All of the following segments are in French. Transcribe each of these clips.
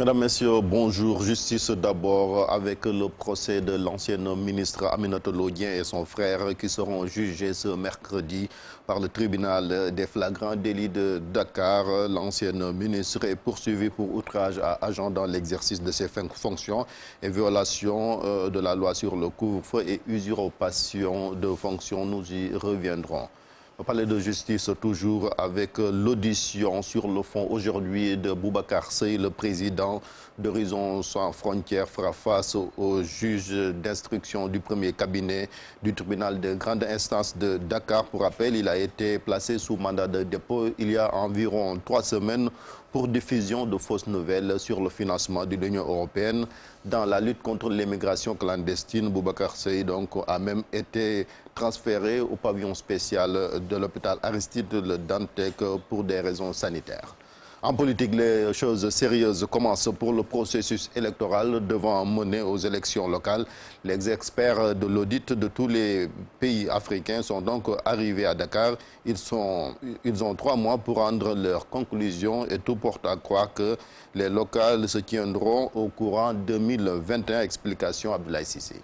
Mesdames, Messieurs, bonjour. Justice d'abord avec le procès de l'ancienne ministre Aminata Lô-Dieng et son frère qui seront jugés ce mercredi par le tribunal des flagrants délits de Dakar. L'ancienne ministre est poursuivie pour outrage à agent dans l'exercice de ses fonctions et violation de la loi sur le couvre-feu et usurpation de fonctions. Nous y reviendrons. On parlait de justice toujours avec l'audition sur le fond aujourd'hui de Boubacar Seye, le président d'Horizon Sans Frontières, fera face au juge d'instruction du premier cabinet du tribunal de grande instance de Dakar. Pour rappel, il a été placé sous mandat de dépôt il y a environ 3 semaines pour diffusion de fausses nouvelles sur le financement de l'Union européenne dans la lutte contre l'immigration clandestine. Boubacar Seye donc a même été transféré au pavillon spécial de l'hôpital Aristide Le Dantec pour des raisons sanitaires. En politique, les choses sérieuses commencent pour le processus électoral devant mener aux élections locales. Les experts de l'audit de tous les pays africains sont donc arrivés à Dakar. Ils ont 3 mois pour rendre leurs conclusions et tout porte à croire que les locales se tiendront au courant 2021. Explication Abdoulaye Cissé.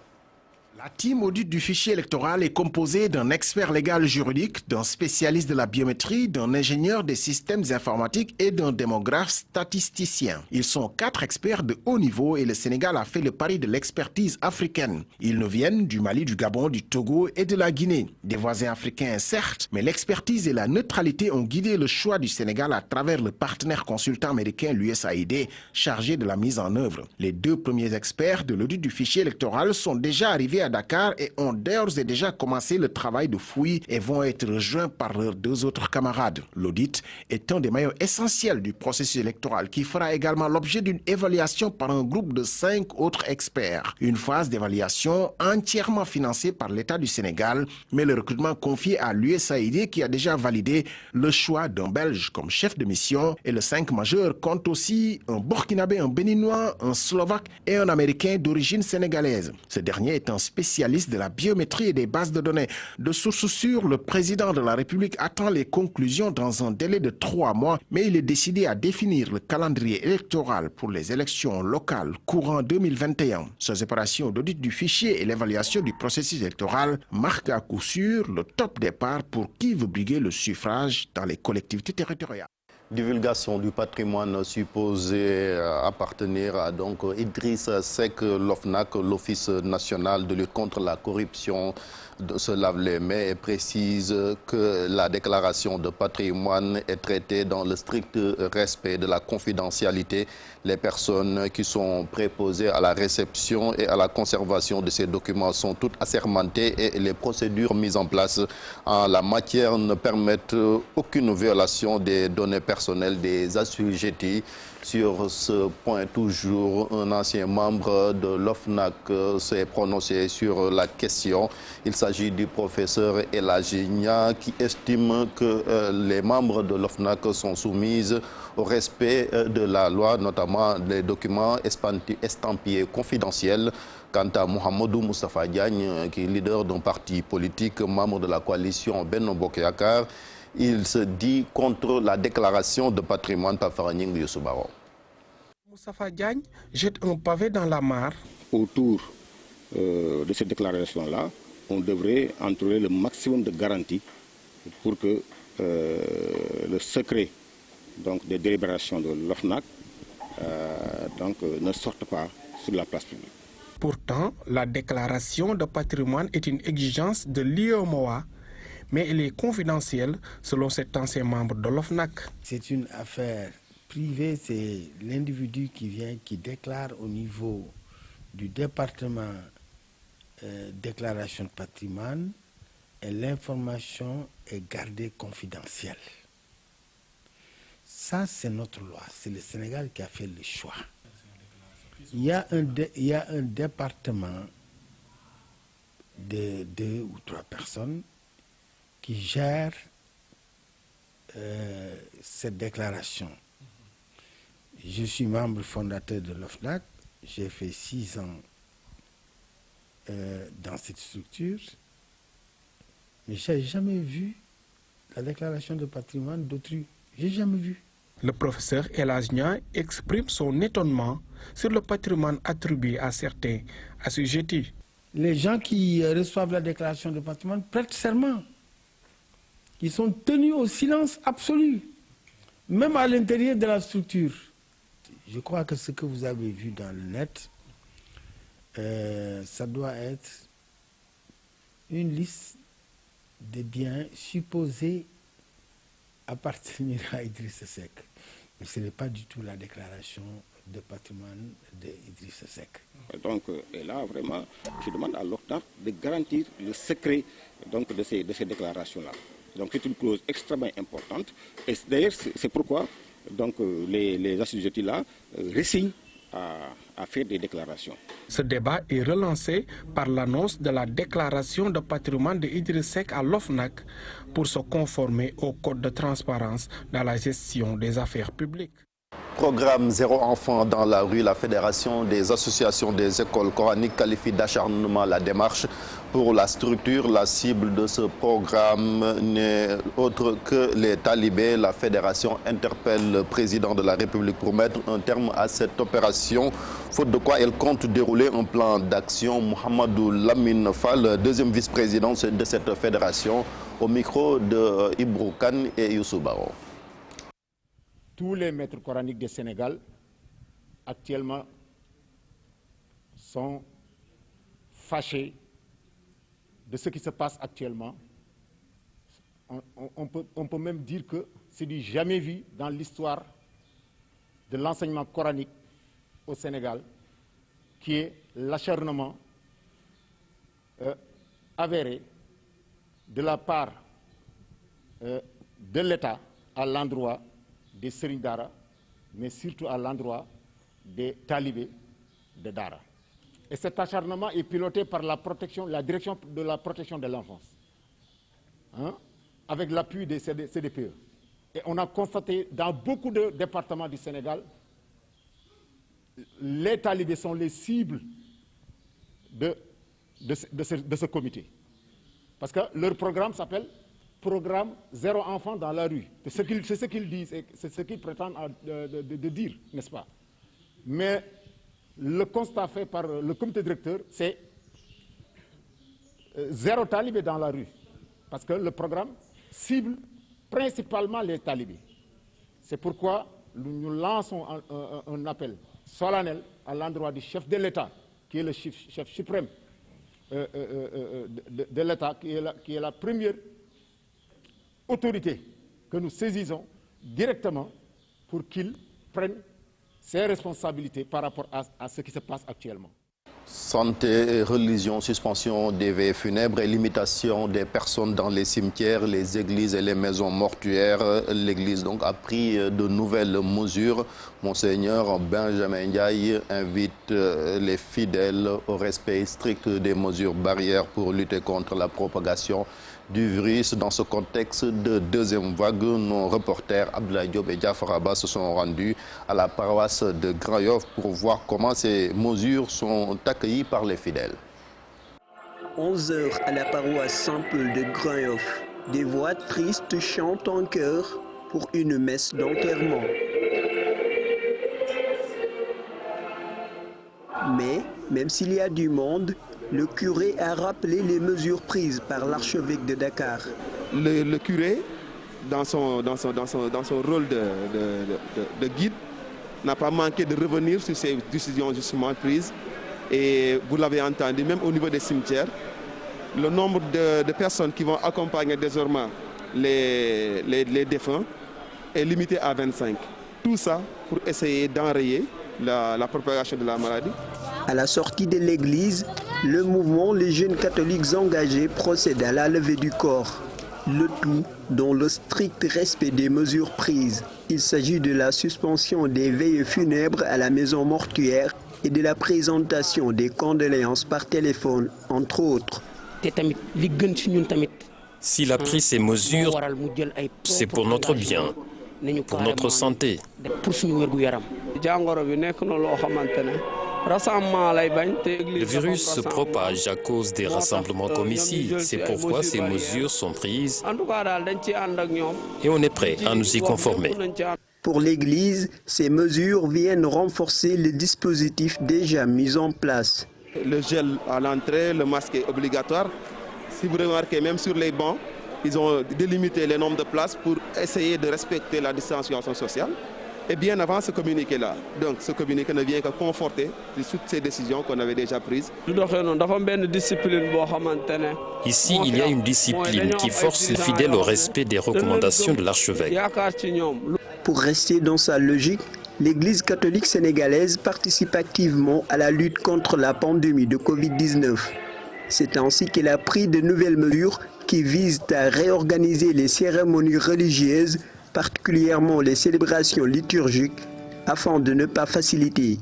La team audit du fichier électoral est composée d'un expert légal juridique, d'un spécialiste de la biométrie, d'un ingénieur des systèmes informatiques et d'un démographe statisticien. Ils sont 4 experts de haut niveau et le Sénégal a fait le pari de l'expertise africaine. Ils nous viennent du Mali, du Gabon, du Togo et de la Guinée. Des voisins africains certes, mais l'expertise et la neutralité ont guidé le choix du Sénégal à travers le partenaire consultant américain, l'USAID, chargé de la mise en œuvre. Les 2 premiers experts de l'audit du fichier électoral sont déjà arrivés à Dakar et ont d'ores et déjà commencé le travail de fouille et vont être rejoints par leurs 2 autres camarades. L'audit est un des maillons essentiels du processus électoral qui fera également l'objet d'une évaluation par un groupe de 5 autres experts. Une phase d'évaluation entièrement financée par l'État du Sénégal, mais le recrutement confié à l'USAID qui a déjà validé le choix d'un Belge comme chef de mission et le 5 majeur compte aussi un Burkinabé, un Béninois, un Slovaque et un Américain d'origine sénégalaise. Ce dernier est un spécialiste de la biométrie et des bases de données. De source sûre, le président de la République attend les conclusions dans un délai de 3 mois, mais il est décidé à définir le calendrier électoral pour les élections locales courant 2021. Ces opérations d'audit du fichier et l'évaluation du processus électoral marquent à coup sûr le top départ pour qui veut briguer le suffrage dans les collectivités territoriales. Divulgation du patrimoine supposé appartenir à donc Idriss Seck. L'OFNAC, l'Office national de lutte contre la corruption, se lave les mains et précise que la déclaration de patrimoine est traitée dans le strict respect de la confidentialité. Les personnes qui sont préposées à la réception et à la conservation de ces documents sont toutes assermentées et les procédures mises en place en la matière ne permettent aucune violation des données personnelles des assujettis. Sur ce point, toujours, un ancien membre de l'OFNAC s'est prononcé sur la question. Il s'agit du professeur Elhadji Nia qui estime que les membres de l'OFNAC sont soumis au respect de la loi, notamment les documents estampillés confidentiels. Quant à Mohamedou Moustapha Diagne, qui est leader d'un parti politique, membre de la coalition Benno Bokk Yakaar, il se dit contre la déclaration de patrimoine Tafaranying Youssoubaro. Moustapha Diagne jette un pavé dans la mare. Autour de cette déclaration-là, on devrait entourer le maximum de garanties pour que le secret donc, des délibérations de l'OFNAC ne sorte pas sur la place publique. Pourtant, la déclaration de patrimoine est une exigence de l'UEMOA, mais elle est confidentielle selon cet ancien membre de l'OFNAC. C'est une affaire privée, c'est l'individu qui vient, qui déclare au niveau du département déclaration de patrimoine et l'information est gardée confidentielle. Ça, c'est notre loi, c'est le Sénégal qui a fait le choix. Il y a un département de 2 ou 3 personnes qui gèrent cette déclaration. Je suis membre fondateur de l'OFNAC, j'ai fait 6 ans dans cette structure, mais je n'ai jamais vu la déclaration de patrimoine d'autrui. J'ai jamais vu. Le professeur El Hadj Niang exprime son étonnement sur le patrimoine attribué à certains assujettis. Les gens qui reçoivent la déclaration de patrimoine prêtent serment. Ils sont tenus au silence absolu, même à l'intérieur de la structure. Je crois que ce que vous avez vu dans le net, ça doit être une liste de biens supposés appartenir à Idrissa Seck. Mais ce n'est pas du tout la déclaration de patrimoine d'Idrissa Seck. Donc, et là, vraiment, je demande à l'OFNAC de garantir le secret donc, de ces déclarations-là. Donc, c'est une clause extrêmement importante. Et d'ailleurs, c'est pourquoi donc, les assujettis-là résignent à faire des déclarations. Ce débat est relancé par l'annonce de la déclaration de patrimoine d'Idrissa Seck à l'OFNAC pour se conformer au code de transparence dans la gestion des affaires publiques. Programme Zéro enfant dans la rue, la Fédération des associations des écoles coraniques qualifie d'acharnement la démarche pour la structure. La cible de ce programme n'est autre que les talibés. La fédération interpelle le président de la République pour mettre un terme à cette opération, faute de quoi elle compte dérouler un plan d'action. Mohamedou Lamine Fall, deuxième vice-président de cette fédération, au micro de Ibrou Kane et Youssou Baro. Tous les maîtres coraniques du Sénégal actuellement sont fâchés de ce qui se passe actuellement. On peut même dire que c'est du jamais vu dans l'histoire de l'enseignement coranique au Sénégal, qui est l'acharnement avéré de la part de l'État à l'endroit des Serigne Dara, mais surtout à l'endroit des talibés de Dara. Et cet acharnement est piloté par la direction de la protection de l'enfance, avec l'appui des CDPE. Et on a constaté dans beaucoup de départements du Sénégal, les talibés sont les cibles de ce comité. Parce que leur programme s'appelle Programme Zéro enfant dans la rue. C'est ce qu'ils disent, c'est ce qu'ils prétendent de dire, n'est-ce pas? Mais le constat fait par le comité directeur, c'est zéro talibé dans la rue. Parce que le programme cible principalement les talibés. C'est pourquoi nous lançons un appel solennel à l'endroit du chef de l'État, qui est le chef suprême de l'État, qui est la première autorité que nous saisissons directement pour qu'il prenne ses responsabilités par rapport à ce qui se passe actuellement. Santé et religion, suspension des veillées funèbres et limitation des personnes dans les cimetières, les églises et les maisons mortuaires. L'église donc a pris de nouvelles mesures. Monseigneur Benjamin Ndiaye invite les fidèles au respect strict des mesures barrières pour lutter contre la propagation du virus. Dans ce contexte de deuxième vague, nos reporters Abdoulaye Diop et Diafar Abba se sont rendus à la paroisse de Grand-Yoff pour voir comment ces mesures sont accueillies par les fidèles. 11 heures à la paroisse Saint-Paul de Grand-Yoff. Des voix tristes chantent en chœur pour une messe d'enterrement. Mais, même s'il y a du monde, le curé a rappelé les mesures prises par l'archevêque de Dakar. Le curé, dans son rôle de guide, n'a pas manqué de revenir sur ces décisions justement prises. Et vous l'avez entendu, même au niveau des cimetières, le nombre de personnes qui vont accompagner désormais les défunts est limité à 25. Tout ça pour essayer d'enrayer la propagation de la maladie. À la sortie de l'église, le mouvement Les Jeunes Catholiques Engagés procède à la levée du corps. Le tout dans le strict respect des mesures prises. Il s'agit de la suspension des veillées funèbres à la maison mortuaire et de la présentation des condoléances par téléphone, entre autres. S'il a pris ces mesures, c'est pour notre bien, pour notre santé. Le virus se propage à cause des rassemblements comme ici. C'est pourquoi ces mesures sont prises et on est prêt à nous y conformer. Pour l'Église, ces mesures viennent renforcer le dispositif déjà mis en place. Le gel à l'entrée, le masque est obligatoire. Si vous remarquez, même sur les bancs, ils ont délimité le nombre de places pour essayer de respecter la distanciation sociale. Et bien avant ce communiqué-là. Donc ce communiqué ne vient que conforter toutes ces décisions qu'on avait déjà prises. Ici, il y a une discipline qui force les fidèles au respect des recommandations de l'archevêque. Pour rester dans sa logique, l'Église catholique sénégalaise participe activement à la lutte contre la pandémie de Covid-19. C'est ainsi qu'elle a pris de nouvelles mesures qui visent à réorganiser les cérémonies religieuses, particulièrement les célébrations liturgiques, afin de ne pas faciliter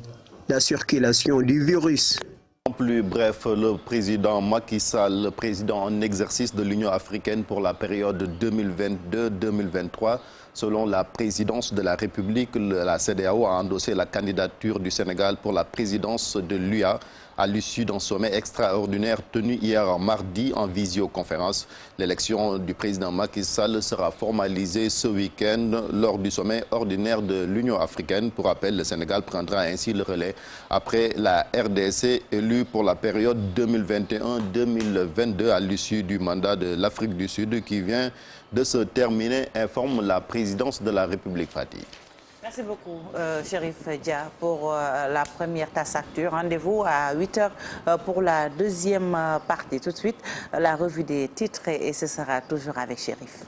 la circulation du virus. En plus bref, le président Macky Sall, le président en exercice de l'Union africaine pour la période 2022-2023, selon la présidence de la République, la CEDEAO a endossé la candidature du Sénégal pour la présidence de l'UA à l'issue d'un sommet extraordinaire tenu hier mardi en visioconférence. L'élection du président Macky Sall sera formalisée ce week-end lors du sommet ordinaire de l'Union africaine. Pour rappel, le Sénégal prendra ainsi le relais après la RDC élue pour la période 2021-2022 à l'issue du mandat de l'Afrique du Sud qui vient de se terminer, informe la présidence de la République. Fatih. Merci beaucoup, Chérif Dia, pour la première Tasse Actu. Rendez-vous à 8h pour la deuxième partie. Tout de suite, la revue des titres et ce sera toujours avec Chérif.